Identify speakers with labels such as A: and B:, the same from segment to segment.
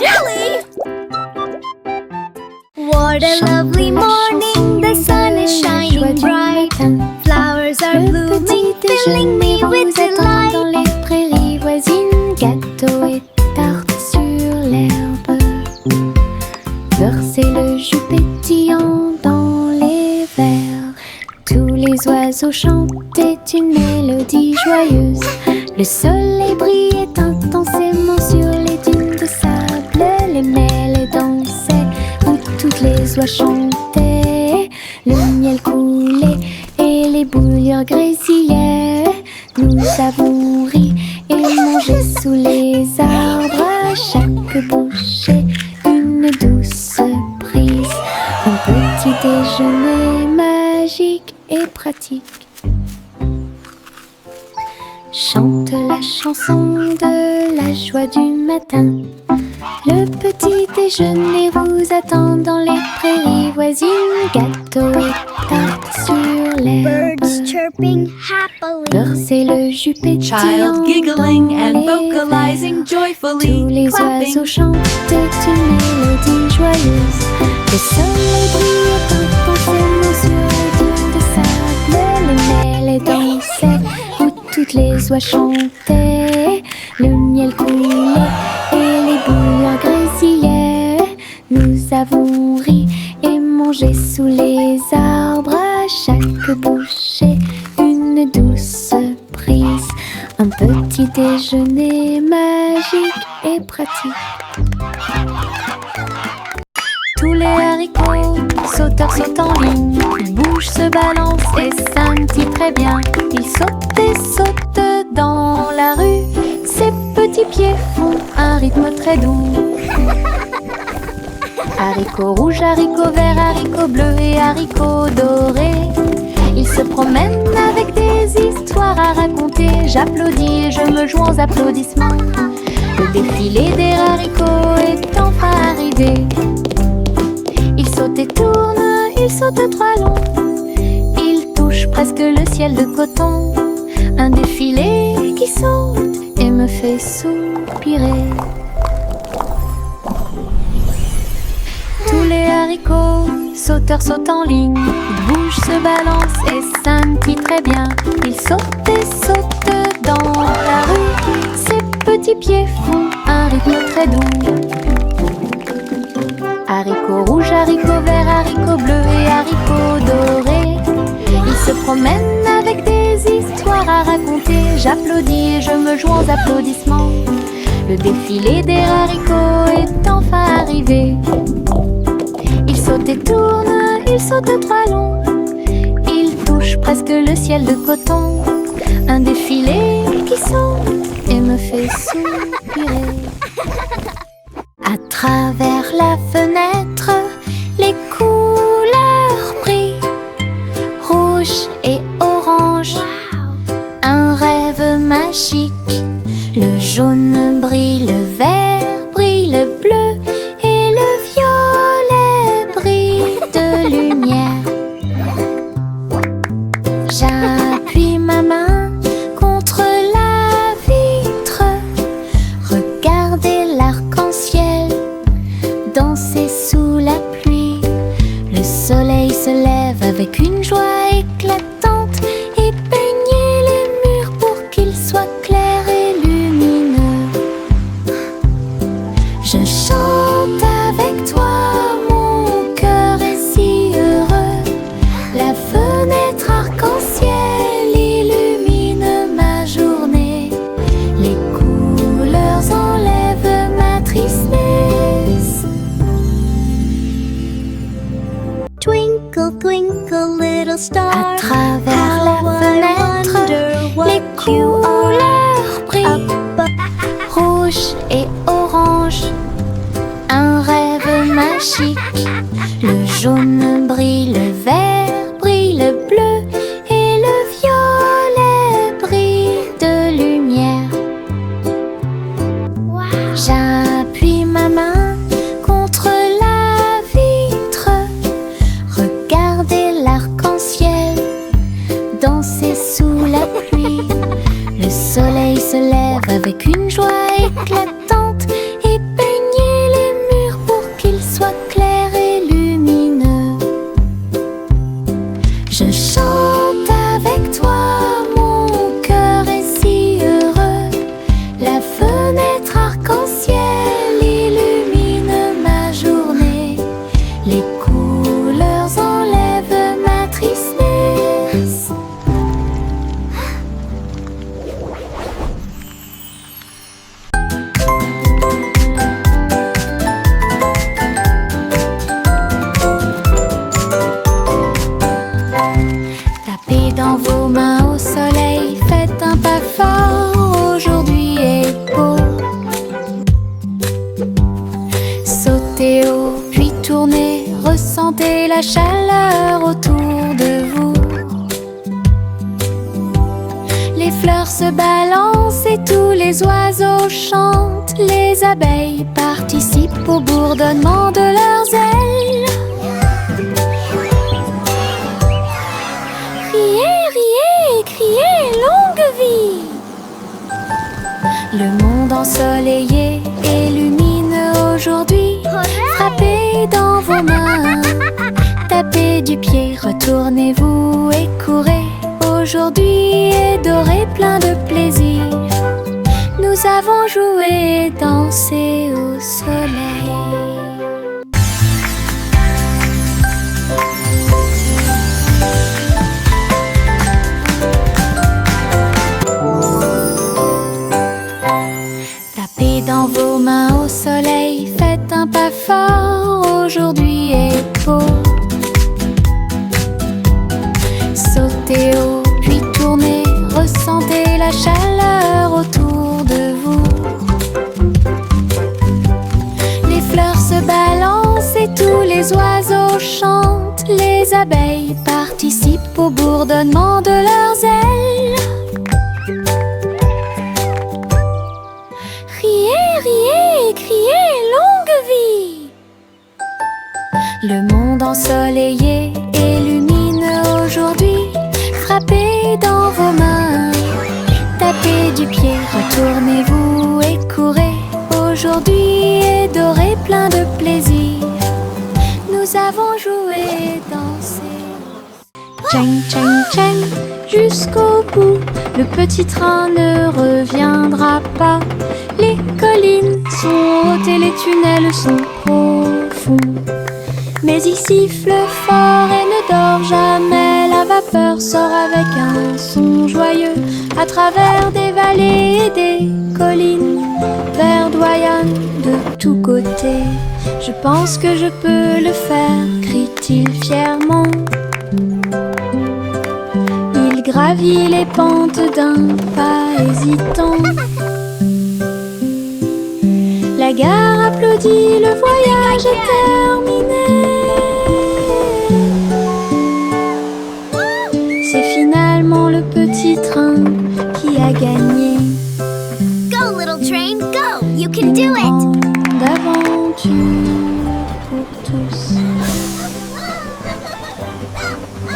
A: jelly! What a lovely morning, the sun is shining bright. Flowers are blooming, filling me with delight.
B: Dans les prairies voisines, gâteaux et tartes sur l'herbe. Versez le jus pétillant dans les verres. Tous les oiseaux chantaient une mélodie joyeuse. Le soleil brillait intensément sur les dunes de sable. Les mêlées dansaient où toutes les oies chantaient. Le miel coulait et les bouillures grésillaient. Nous avons ri et mangé sous les arbres. À chaque bouchée, une douce prise. Un petit déjeuner magique et pratique. Chante la chanson de la joie du matin. Le petit déjeuner vous attend dans les prairies voisines. Gâteaux et tartes sur l'herbe.
A: Birds chirping happily.
B: Versez le jus pétillant
C: Child giggling
B: dans
C: and
B: les
C: vocalizing
B: verres.
C: joyfully,
B: Tous les
C: clapping.
B: oiseaux chantent une mélodie joyeuse. Le soleil brille intensément sur les dunes de sable. Les mêlées dansaient où toutes les oies chantaient. Le miel coulait et les bouillures grésillaient. Nous avons ri et mangé sous les arbres. À chaque bouchée, une douce prise. Un petit déjeuner magique et pratique. Tous les haricots, sauteurs sautent en ligne. Ils bougent, se balancent et scintillent très bien. Ils sautent et sautent dans la rue. Ses petits pieds font un rythme très doux. Haricots rouges, haricots verts, haricots bleus et haricots dorés. Ils se promènent avec des histoires à raconter. J'applaudis et je me joins aux applaudissements. Le défilé des haricots est enfin arrivé. Ils sautent et tournent, ils sautent trois longs. Ils touchent presque le ciel de coton. Un défilé qui saute et me fait soupirer. Tous les haricots, sauteurs sautent en ligne. Ils bougent, se balancent et scintillent très bien. Ils sautent et sautent dans la rue. Ses petits pieds font un rythme très doux. Haricots rouges, haricots verts, haricots bleus et haricots dorés. Ils se promènent avec des histoires à raconter. J'applaudis et je me joins aux applaudissements. Le défilé des haricots est enfin arrivé. Ils sautent et tournent, ils sautent trois longs. Ils touchent presque le ciel de coton. Un défilé qui saute et me fait soupirer. À travers la fenêtre, les couleurs brillent. Rouge et orange, un rêve magique. Le jaune brille, le vert brille, le bleu et le violet brille de lumière. J'appuie ma main contre la vitre. Regardez l'arc-en-ciel danser sous la pluie. Le soleil se lève avec une joie éclatante et peignez les murs pour qu'ils soient clairs et lumineux. Je chante avec toi, mon cœur est si heureux. La fenêtre arc-en-ciel illumine ma journée. Les couleurs enlèvent ma tristesse.
A: Twinkle, twinkle, little star.
B: À travers la
A: How I
B: fenêtre,
A: wonder what
B: les couleurs brillent.
A: up.
B: Rouge et orange, un rêve magique. Le jaune brille, le vert brille, le bleu et le violet brille de lumière. J'appuie ma main contre la vitre. Regardez l'arc-en-ciel danser sous la pluie. Le soleil se lève avec une joie éclatante et peignez la chaleur autour de vous. Les fleurs se balancent et tous les oiseaux chantent. Les abeilles participent au bourdonnement de leurs ailes. Riez, riez, criez, longue vie! Le monde ensoleillé et lumineux aujourd'hui. Frappez dans vos mains, tapez du pied, retournez-vous et courez. Aujourd'hui est doré, plein de plaisir. Nous avons joué et dansé au soleil. Tapez dans vos mains au soleil, faites un pas fort, aujourd'hui est beau. Sautez haut, puis tournez, ressentez la chaleur autour de vous. Les fleurs se balancent et tous les oiseaux chantent. Les abeilles participent au bourdonnement de leurs ailes. Riez, riez, criez, longue vie! Le monde ensoleillé et lumineux aujourd'hui. Frappez dans vos mains, tapez du pied, retournez-vous et courez. Aujourd'hui est doré, plein de plaisir. Nous avons joué et dansé. Tchang, tchang, tchang, jusqu'au bout. Le petit train ne reviendra pas. Les collines sont hautes et les tunnels sont profonds. Mais il siffle fort et ne dort jamais. La vapeur sort avec un son joyeux à travers des vallées et des collines. Verdoyant de tous côtés. Je pense que je peux le faire, crie-t-il fièrement. Il gravit les pentes d'un pas hésitant. La gare applaudit, le voyage est terminé. C'est finalement le petit train qui a gagné.
A: Go, little train, go! You can do it!
B: Grande aventure pour tous.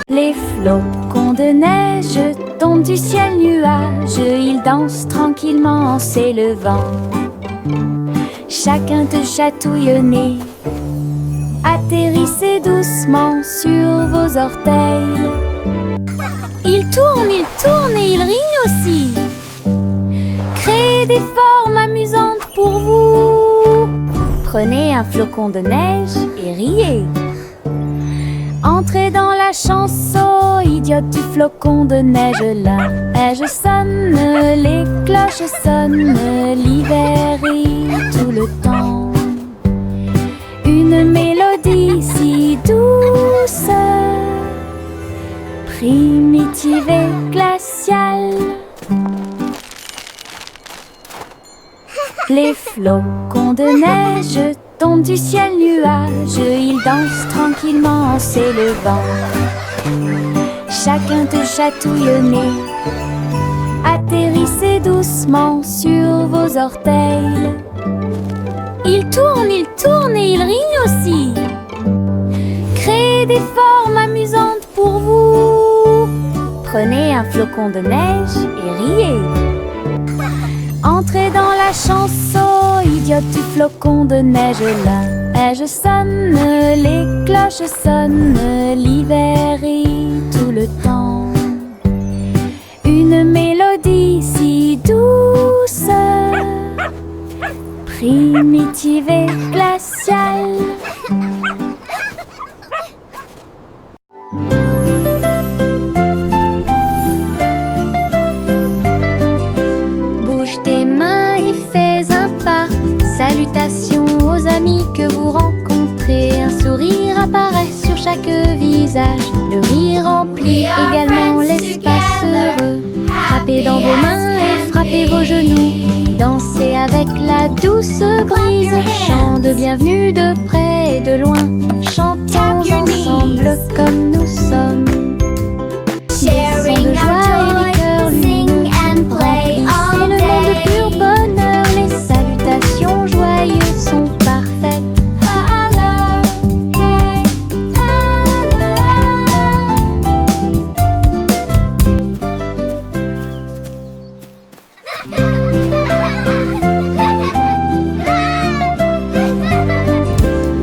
B: Les flocons de neige tombent du ciel nuage. Ils dansent tranquillement en s'élevant. Chacun te chatouille au nez. Atterrissez doucement sur vos orteils. Il tourne et il rigne aussi. Créez des formes amusantes pour vous. Prenez un flocon de neige et riez. Entrez dans la chanson idiote du flocon de neige. La neige sonne, les cloches sonnent. L'hiver rit tout le temps. Une mélodie si douce, primitive et glaciale. Les flocons de neige tombent du ciel nuage. Ils dansent tranquillement en s'élevant. Chacun te chatouille au nez. Atterrissez doucement sur vos orteils. Il tourne et il rigne aussi. Créez des formes amusantes pour vous. Prenez un flocon de neige et riez. Entrez dans la chanson idiote du flocon de neige. La neige sonne, les cloches sonnent. L'hiver rit tout le temps. Une mélodie si douce, primitive et glaciale. Bouge tes mains et fais un pas. Salutations aux amis que vous rencontrez. Un sourire apparaît sur chaque visage. Le rire remplit également l'espace heureux. Frappez dans vos mains et frappez vos genoux. Dansez avec la douce brise. Chant de bienvenue de près et de loin. Chantons ensemble. ensemble comme nous sommes.
A: Sharing
B: Des sons de joie et
A: our
B: des cœurs
A: joy, sing and play
B: lumineux.
A: all
B: C'est le monde de pur
A: day.
B: bonheur, les salutations joyeuses sont parfaites.
A: Hello, hey,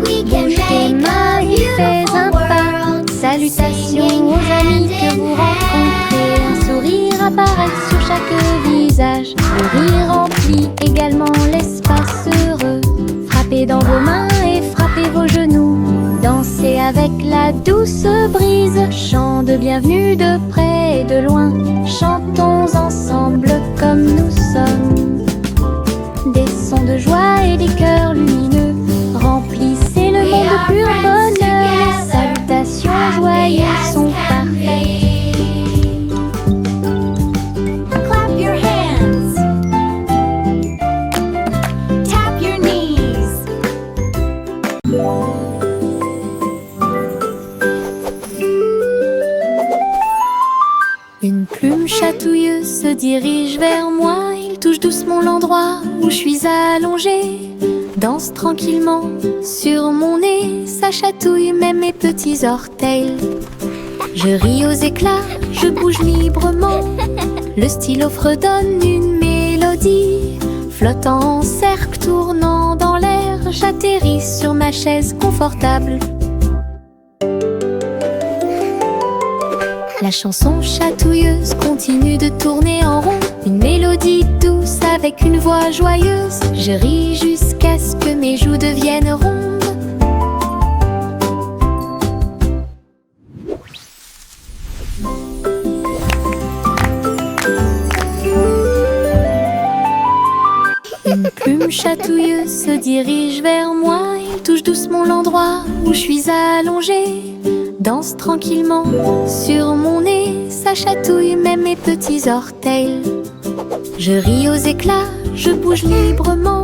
A: We can
B: Bouge tes
A: make
B: mains
A: a
B: et fais un
A: beautiful
B: pas.
A: world.
B: Salutations aux amis que vous rencontrez. Un sourire apparaît sur chaque visage. Le rire remplit également l'espace heureux. Frappez dans vos mains et frappez vos genoux. Dansez avec la douce brise. Chant de bienvenue de près et de loin. Chantons ensemble comme nous sommes. Des sons de joie et des cœurs lumineux. Remplissez le monde de pur bonheur. Les salutations joyeuses sont parfaites.
A: Clap your hands. Tap your knees.
B: Une plume chatouilleuse se dirige vers moi. Il touche doucement l'endroit où je suis allongée. Danse tranquillement sur mon nez. Ça chatouille même mes petits orteils. Je ris aux éclats, je bouge librement. Le stylo fredonne une mélodie. Flottant en cercle, tournant dans l'air, j'atterris sur ma chaise confortable. La chanson chatouilleuse continue de tourner en rond. Une mélodie douce avec une voix joyeuse. Je ris jusqu'à ce que mes joues deviennent rondes. Une plume chatouilleuse se dirige vers moi. Il touche doucement l'endroit où je suis allongée. Danse tranquillement sur mon nez. Ça chatouille même mes petits orteils. Je ris aux éclats, je bouge librement.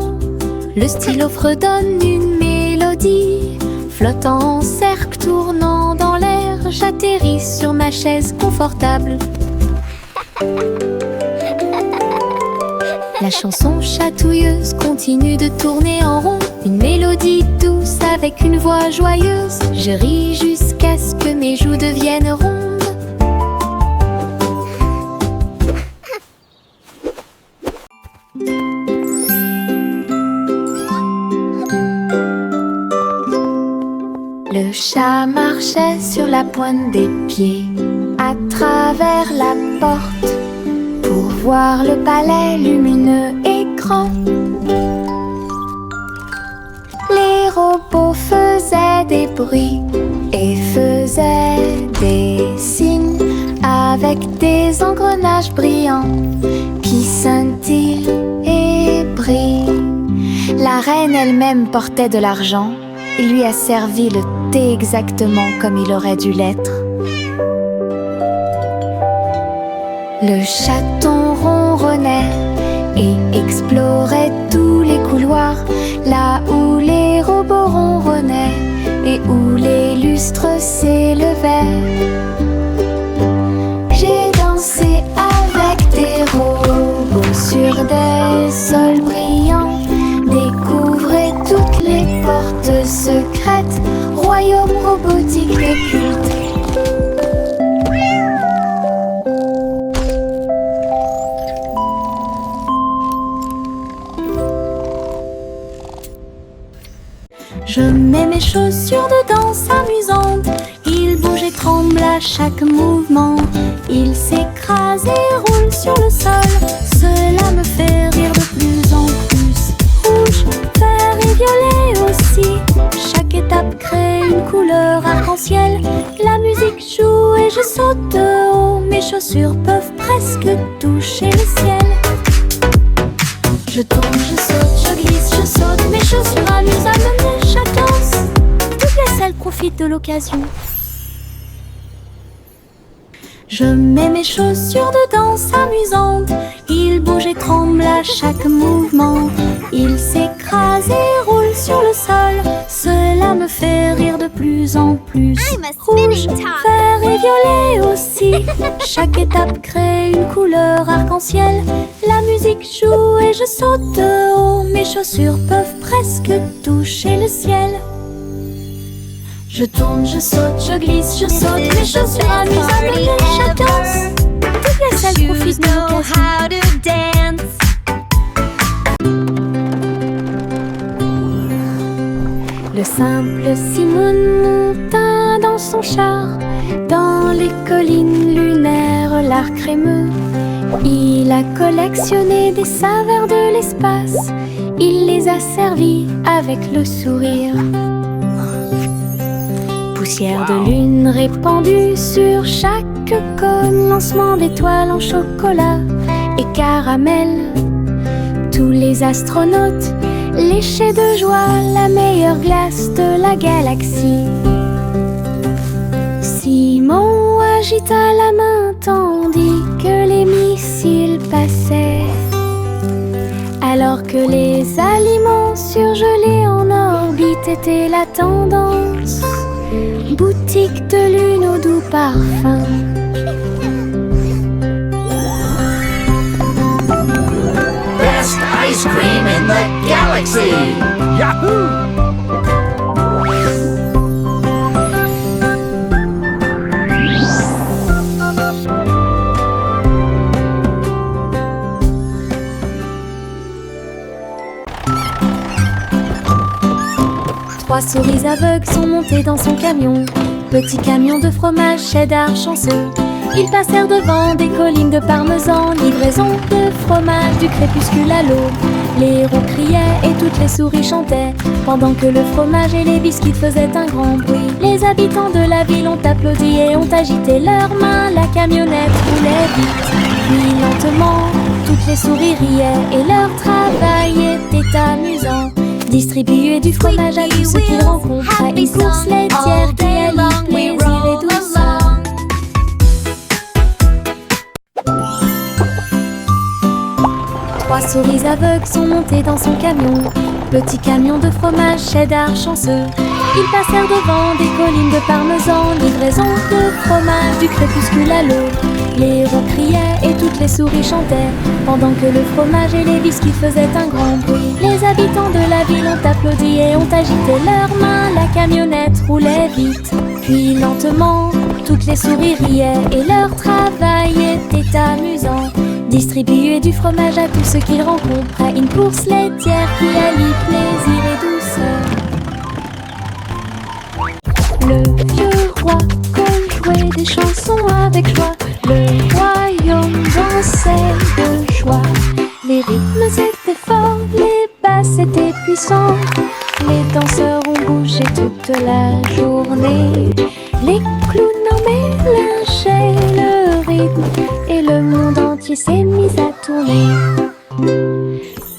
B: Le stylo fredonne une mélodie. Flottant en cercle, tournant dans l'air, j'atterris sur ma chaise confortable. La chanson chatouilleuse continue de tourner en rond. Une mélodie douce avec une voix joyeuse. Je ris jusqu'à ce que mes joues deviennent rondes. Le chat marchait sur la pointe des pieds à travers la porte pour voir le palais lumineux et grand. Les robots faisaient des bruits et faisaient des signes avec des engrenages brillants qui scintillent et brillent. La reine elle-même portait de l'argent. Il lui a servi le thé exactement comme il aurait dû l'être. Le chaton ronronnait et explorait tous les couloirs, là où les robots ronronnaient et où les lustres s'élevaient. J'ai dansé avec des robots sur des sols brillants. Découvrez toutes les portes secrètes, royaume robotique de culte. Je mets mes chaussures de danse amusantes. Ils bougent et tremblent à chaque mouvement. Ils s'écrasent et roulent sur le sol. Cela me fait rire de plus en plus. Rouge, vert et violet aussi. Chaque étape crée une couleur arc-en-ciel. La musique joue et je saute de haut. Mes chaussures peuvent presque toucher le ciel. Je tourne, je saute, je glisse, je saute. Mes chaussures amusent à mener chaque danse. Toutes les selles profitent de l'occasion. Je mets mes chaussures de danse amusantes. Ils bougent et tremblent à chaque mouvement. Ils s'écrasent et roulent sur le sol. Cela me fait rire de plus en plus.
A: I'm a
B: Chaque étape crée une couleur arc-en-ciel. La musique joue et je saute de haut. Mes chaussures peuvent presque toucher le ciel. Je tourne, je saute, je glisse, je saute. Mes chaussures amusent à me je danse. Toutes les salles profitent de l'occasion.
A: how to dance.
B: Le simple Simone monta dans son char, dans les collines lunaires, l'art crémeux. Il a collectionné des saveurs de l'espace, il les a servis avec le sourire. Poussière de lune répandue sur chaque cône, lancement d'étoiles en chocolat et caramel. Tous les astronautes léchaient de joie la meilleure glace de la galaxie. Simon agita la main tandis que les missiles passaient. Alors que les aliments surgelés en orbite étaient la tendance. Boutique de lune au doux parfum.
D: Best ice cream in the galaxy! Yahoo!
B: 3 souris aveugles sont montées dans son camion. Petit camion de fromage cheddar chanceux. Ils passèrent devant des collines de parmesan. Livraison de fromage du crépuscule à l'aube. Les héros criaient et toutes les souris chantaient, pendant que le fromage et les biscuits faisaient un grand bruit. Les habitants de la ville ont applaudi et ont agité leurs mains. La camionnette roulait vite, puis lentement. Toutes les souris riaient et leur travail était amusant. Distribuer du fromage à tous ceux qu'ils rencontrent à une course laitière qui allie plaisir et douceur. Trois souris aveugles sont montées dans son camion. Petit camion de fromage cheddar chanceux. Ils passèrent devant des collines de parmesan. Livraison de fromage du crépuscule à l'aube. Les héros criaient et toutes les souris chantaient, pendant que le fromage et les biscuits faisaient un grand bruit. Les habitants de la ville ont applaudi et ont agité leurs mains. La camionnette roulait vite, puis lentement. Toutes les souris riaient et leur travail était amusant. Distribuer du fromage à tous ceux qu'ils rencontrent à une course laitière qui allie plaisir et douceur. Le vieux roi jouait des chansons avec joie. Le royaume dansait de joie. Les rythmes étaient forts, les basses étaient puissantes. Les danseurs ont bougé toute la journée. Les clowns en mélangeaient le rythme et le monde entier s'est mis à tourner.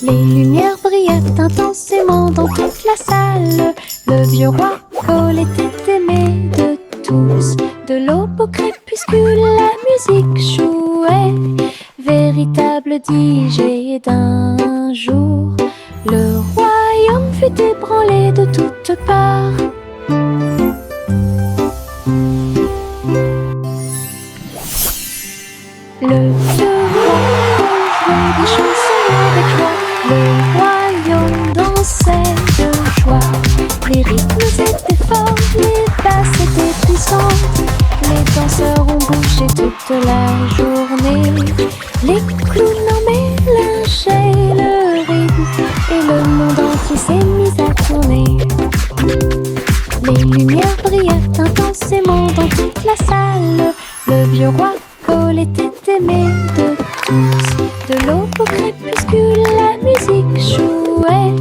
B: Les lumières brillaient intensément dans toute la salle. Le vieux roi Cole était aimé de tous. De l'aube au crépuscule, la musique jouait. Véritable DJ d'un jour. Le royaume fut ébranlé de toutes parts. Le vieux roi jouait des chansons avec joie. Le royaume dansait de joie. Les rythmes étaient forts, les basses étaient puissantes. Les danseurs ont bougé toute la journée. Les clowns en mélangeaient le rythme et le monde entier s'est mis à tourner. Les lumières brillaient intensément dans toute la salle. Le vieux roi Cole était aimé de tous. De l'aube au crépuscule, la musique jouait.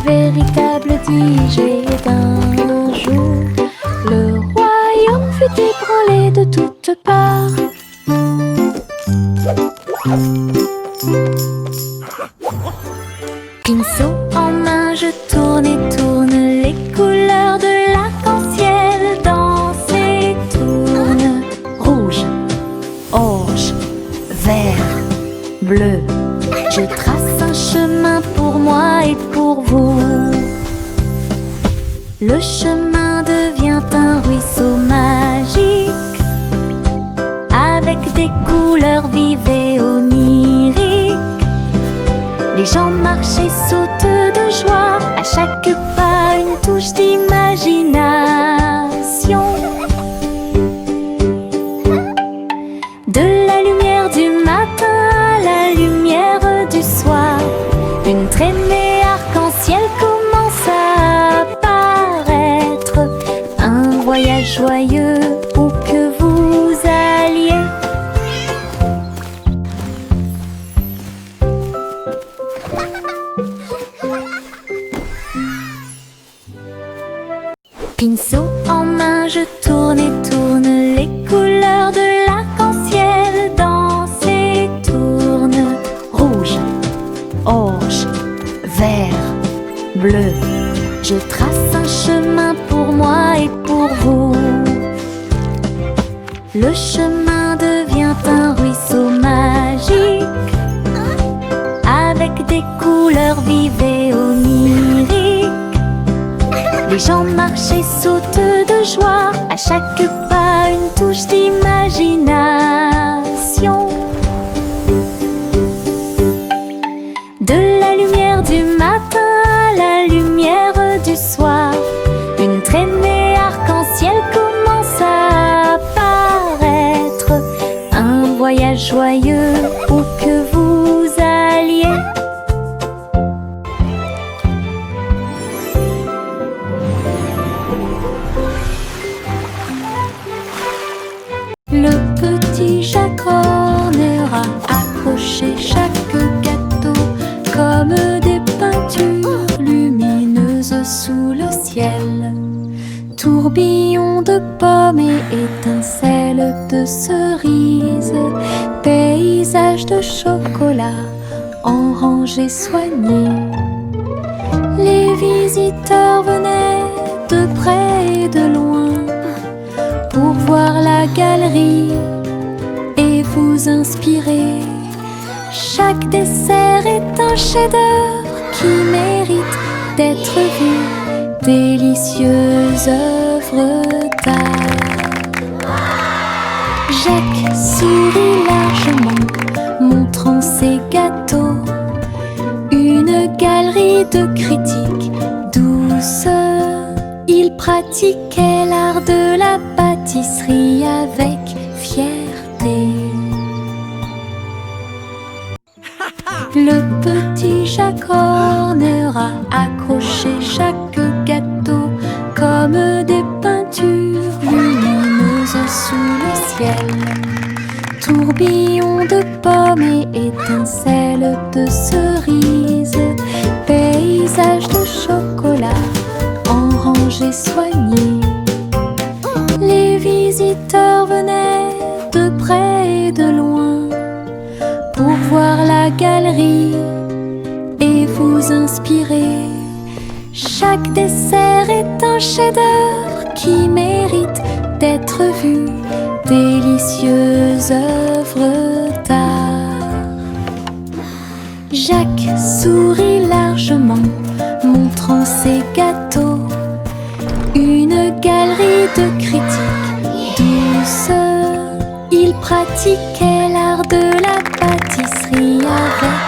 B: Véritable DJ d'un jour. Le royaume fut ébranlé de toutes parts. Pinceau en main, je tourne et tourne. Les couleurs de l'arc-en-ciel dansent et tournent. Rouge, orange, vert, bleu. Je trace un chemin pour moi et pour vous. Le chemin devient un ruisseau magique, avec des Une traînée arc-en-ciel commence à apparaître. Un voyage joyeux où que vous alliez. Pinceau en main, je tourne et tourne les couleurs de l'arc-en-ciel. Dansent et tournent. Rouge, orange, vert, bleu. Je trace un chemin pour moi et pour vous. Le chemin devient un ruisseau magique, avec des couleurs vives et oniriques. Les gens marchent et sautent de joie, à chaque pas une touche d'imagination. De la lumière du matin à la lumière du soir, une traînée arc-en-ciel commence à apparaître. Un voyage joyeux où que vous alliez. Le petit Jacques ornera, accroché chaque gâteau comme des peintures lumineuses sous le ciel. Tourbillon de pommes et étincelles de cerises, paysage de chocolat en rangées soignées. Les visiteurs venaient de près et de loin pour voir la galerie et vous inspirer. Chaque dessert est un chef-d'œuvre qui mérite d'être vu. Délicieuses œuvres d'art. Jacques sourit largement, montrant ses gâteaux. Une galerie de critiques douce. Il pratiquait l'art de la pâtisserie avec fierté. Le petit Jacques ornera, accroché chaque gâteau comme des peintures lumineuses sous le ciel. Tourbillon de pommes et étincelles de cerises, paysage de chocolat en rangées soignées. Les visiteurs venaient de près et de loin pour voir la galerie et vous inspirer. Chaque dessert est un chef-d'œuvre qui mérite d'être vu. Délicieuses œuvres d'art. Jacques sourit largement, montrant ses gâteaux. Une galerie de critiques douce. Il pratiquait l'art de la pâtisserie avec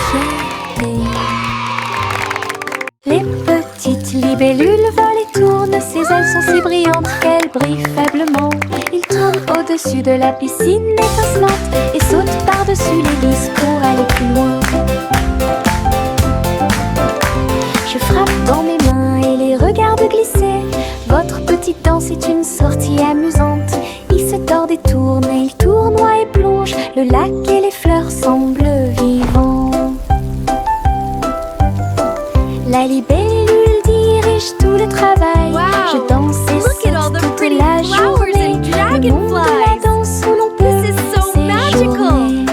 B: fierté. Les petites libellules volent et tournent, ses ailes sont si brillantes qu'elles brillent faiblement. Il tourne au-dessus de la piscine étincelante et saute par-dessus l'hélice pour aller plus loin. Je frappe dans mes mains et les regarde glisser. Votre petite danse est une sortie amusante. Il se tord et tourne, et il tournoie et plonge. Le lac et les fleurs semblent vivants. La libellule dirige tout le travail. Je danse et saute toute la journée. Le monde de la danse où l'on peut séjourner.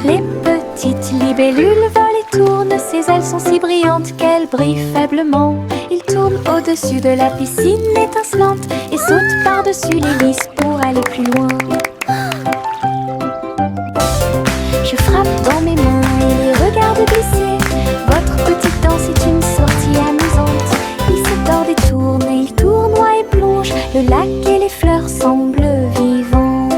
B: Les petites libellules volent et tournent, ses ailes sont si brillantes qu'elles brillent faiblement. Il tourne au-dessus de la piscine étincelante et saute par-dessus l'hélice pour aller plus loin. Je frappe dans mes mains et les regarde glisser. Votre petite danse est une sortie amusante. Il se tord et tourne, et il tournoie et plonge. Le lac et les fleurs semblent vivants.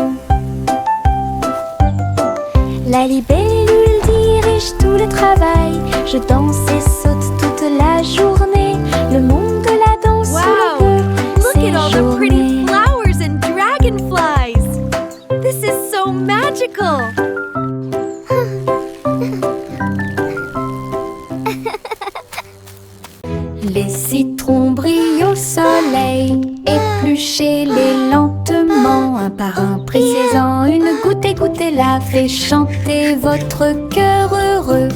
B: La libellule dirige tout le travail. Je danse et saute toute la journée. Le monde de la danse où l'on peut épluchez-les lentement, un par un, pressez-en une goutte, égouttez-la, fait chanter votre cœur heureux.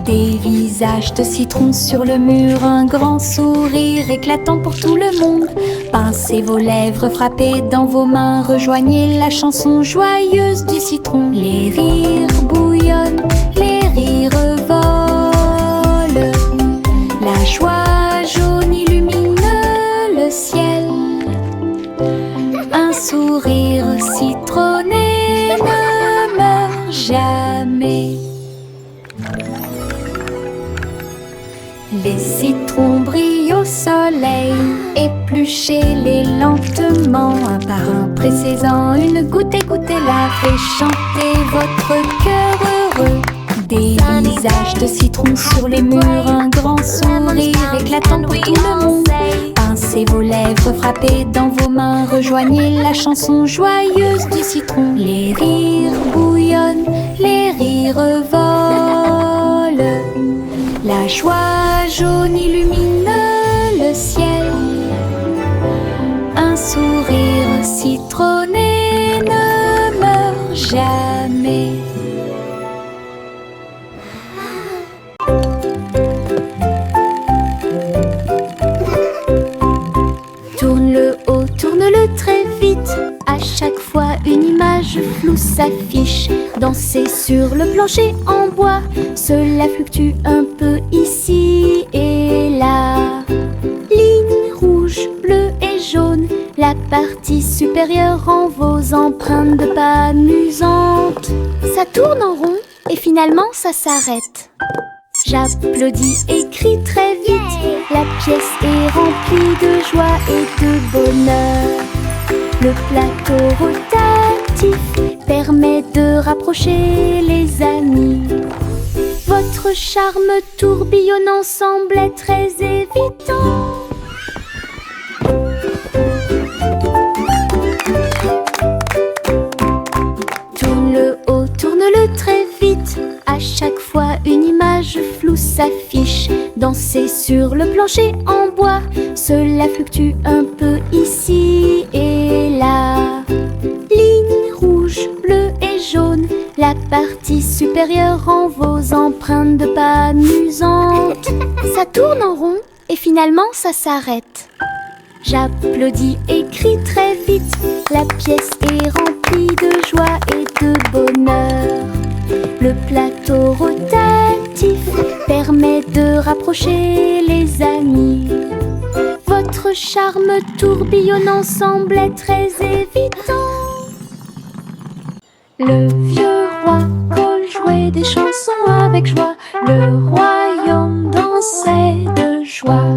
B: Des visages de citron sur le mur, un grand sourire éclatant pour tout le monde. Pincez vos lèvres, frappez dans vos mains, rejoignez la chanson joyeuse du citron. Les rires bouillonnent, les rires volent, la joie jaune illumine le ciel. Un sourire citronné ne meurt jamais. Les citrons brillent au soleil, épluchez-les lentement, un par un, pressez-en une goutte, égouttez-la, fait chanter votre cœur heureux. Des visages de citron sur les murs, un grand sourire éclatant pour tout le monde. Pincez vos lèvres, frappez dans vos mains, rejoignez la chanson joyeuse du citron. Les rires bouillonnent, les rires volent, la joie jaune illumine le ciel. Un sourire citronné ne meurt jamais. Tourne-le haut, tourne-le très vite. À chaque fois une image floue s'affiche. Danser sur le plancher en bois, cela fluctue un peu ici et là. Ligne rouge, bleue et jaune, la partie supérieure rend vos empreintes de pas amusantes. Ça tourne en rond et finalement ça s'arrête. J'applaudis et crie très vite. La pièce est remplie de joie et de bonheur. Le plateau rotatif permet de rapprocher les amis. Votre charme tourbillonnant semble très évident. Tourne-le haut, tourne-le très vite. À chaque fois une image floue s'affiche. Danser sur le plancher en bois, cela fluctue un peu ici et là. Ligne rouge, bleue et jaune, la partie supérieure rend vos empreintes de pas amusantes. Ça tourne en rond et finalement ça s'arrête. J'applaudis et crie très vite. La pièce est remplie de joie et de bonheur. Le plateau rotatif permet de rapprocher les amis. Votre charme tourbillonnant semble très évident. Le vieux roi Cole jouait des chansons avec joie. Le royaume dansait de joie.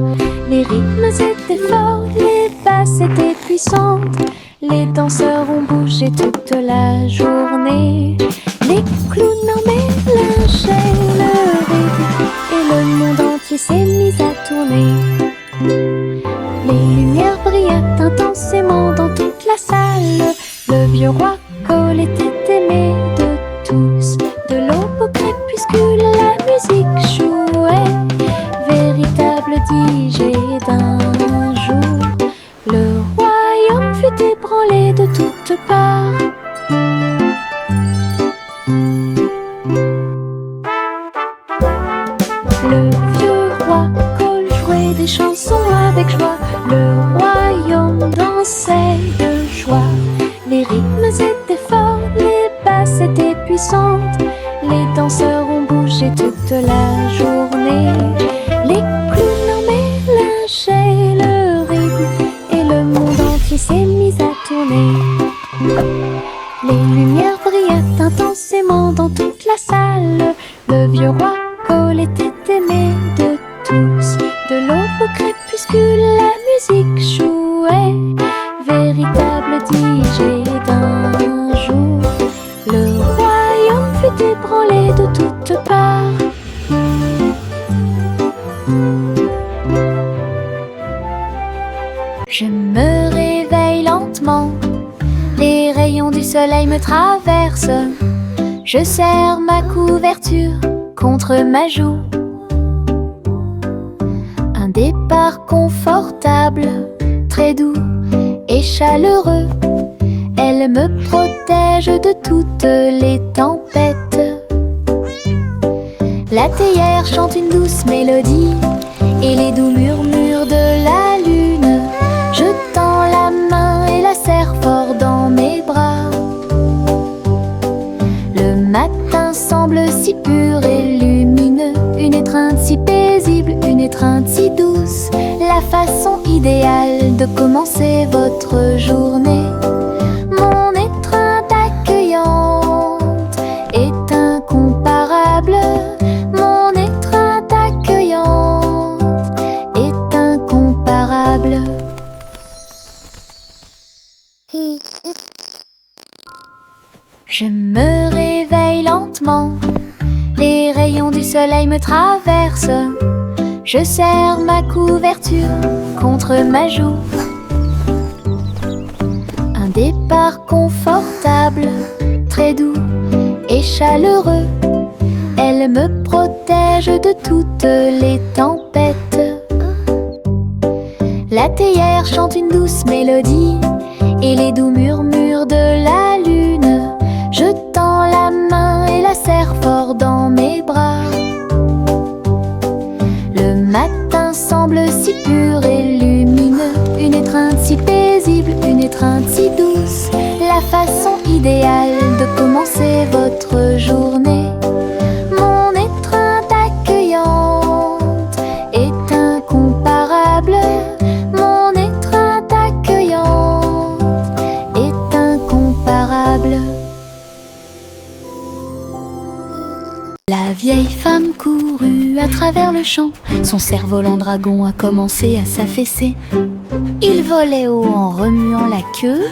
B: Les rythmes étaient forts, les basses étaient puissantes. Les danseurs ont bougé toute la journée. Les clowns en mélangeaient le rythme et le monde entier s'est mis à tourner. Les lumières brillaient intensément dans toute la salle. Le vieux roi Cole était aimé de tous. De l'aube au crépuscule, la musique jouait. Véritable DJ d'un jour. Le royaume fut ébranlé de toutes parts. Le vieux roi Cole jouait des chansons avec joie. Le royaume dansait de joie. Les rythmes étaient forts, les basses étaient puissantes. Les danseurs ont bougé toute la journée. Les clowns en mélangeaient le rythme et le monde entier s'est mis à tourner. Les lumières brillaient intensément dans toute la salle. Le vieux roi Cole était aimé de tous. De l'aube au crépuscule, la musique jouait. Véritable DJ d'un jour. Le royaume fut ébranlé de toutes parts. Je me réveille lentement. Les rayons du soleil me traversent. Je serre ma couverture contre ma joue. Un départ confortable, très doux et chaleureux. Elle me protège de toutes les tempêtes. La théière chante une douce mélodie et les doux murmures de la lune. Je tends la main et la serre fort dans mes bras. Le matin semble si pur et lumineux, une étreinte si paisible, une étreinte si douce, la façon idéale de commencer votre journée. Mon étreinte accueillante est incomparable. Mon étreinte accueillante est incomparable. Je me réveille lentement, les rayons du soleil me traversent. Je serre ma couverture contre ma joue. Un départ confortable, très doux et chaleureux. Elle me protège de toutes les tempêtes. La théière chante une douce mélodie et les doux murmures de la lune. Je tends la main et la serre fort dans mes bras. Le matin semble si pur et lumineux, une étreinte si paisible, une étreinte si douce, la façon idéale de commencer votre journée. Mon étreinte accueillante est incomparable. Mon étreinte accueillante est incomparable. La vieille femme courut à travers le champ. Son cerf-volant dragon a commencé à s'affaisser. Il volait haut en remuant la queue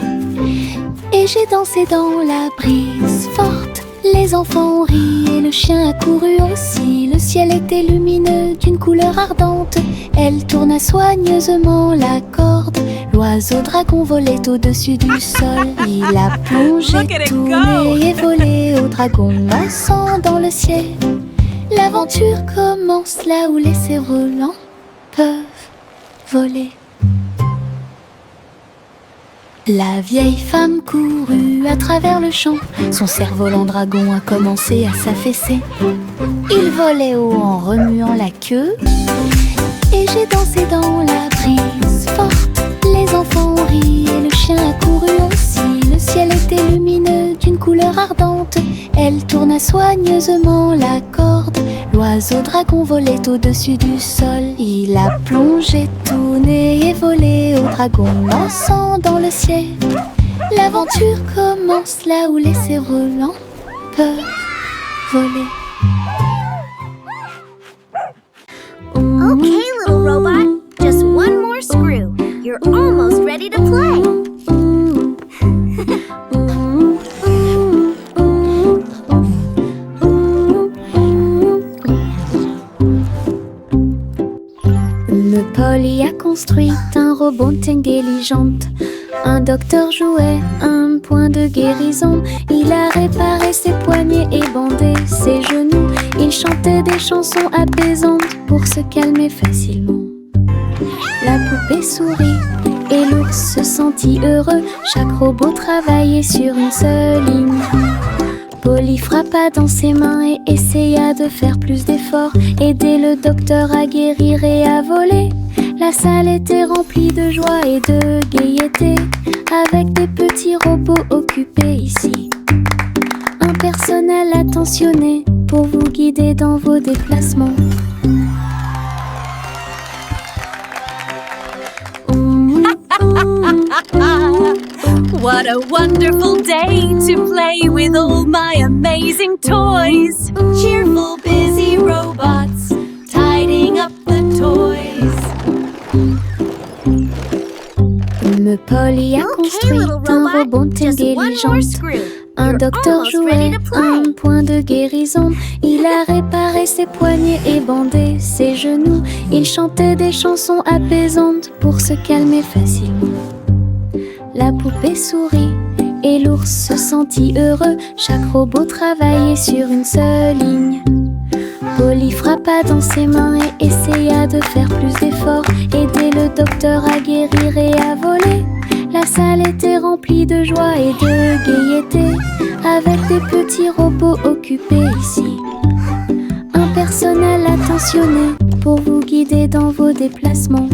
B: et j'ai dansé dans la brise forte. Les enfants ont ri et le chien a couru aussi. Le ciel était lumineux d'une couleur ardente. Elle tourna soigneusement la corde. L'oiseau dragon volait au-dessus du sol. Il a plongé, tourné et volé au dragon dansant dans le ciel. L'aventure commence là où les cerfs-volants peuvent voler. La vieille femme courut à travers le champ. Son cerf-volant dragon a commencé à s'affaisser. Il volait haut en remuant la queue et j'ai dansé dans la brise forte. Les enfants ont ri et le chien a couru aussi. Le ciel était lumineux d'une couleur ardente. Elle tourna soigneusement la corde. L'oiseau dragon volait au-dessus du sol. Il a plongé, tourné et volé au dragon dansant dans le ciel. L'aventure commence là où les cerfs-volants peuvent voler.
A: Okay, little robot, just one more screw. You're almost ready to play. Polly a construit un robot intelligente. Un docteur jouait un point de guérison. Il a réparé ses poignets et bandé ses genoux. Il chantait des chansons apaisantes pour se calmer facilement. La poupée sourit et l'ours se sentit heureux. Chaque robot travaillait sur une seule ligne. Polly frappa dans ses mains et essaya de faire plus d'efforts. Aider le docteur à guérir et à voler. La salle était remplie de joie et de gaieté, avec des petits robots occupés ici. Un personnel attentionné pour vous guider dans vos déplacements.
C: What a wonderful day to play with all my amazing toys. Cheerful, busy robots, tidying up the toys.
B: Polly a construit un robot intelligent. Un docteur jouait un point de guérison. Il a réparé ses poignets et bandé ses genoux. Il chantait des chansons apaisantes pour se calmer facilement. La poupée sourit et l'ours se sentit heureux. Chaque robot travaillait sur une seule ligne. Polly frappa dans ses mains et essaya de faire plus d'efforts. Aider le docteur à guérir et à voler.
A: La salle était remplie de joie et de gaieté, avec des petits robots occupés ici. Un personnel attentionné pour vous guider dans vos déplacements.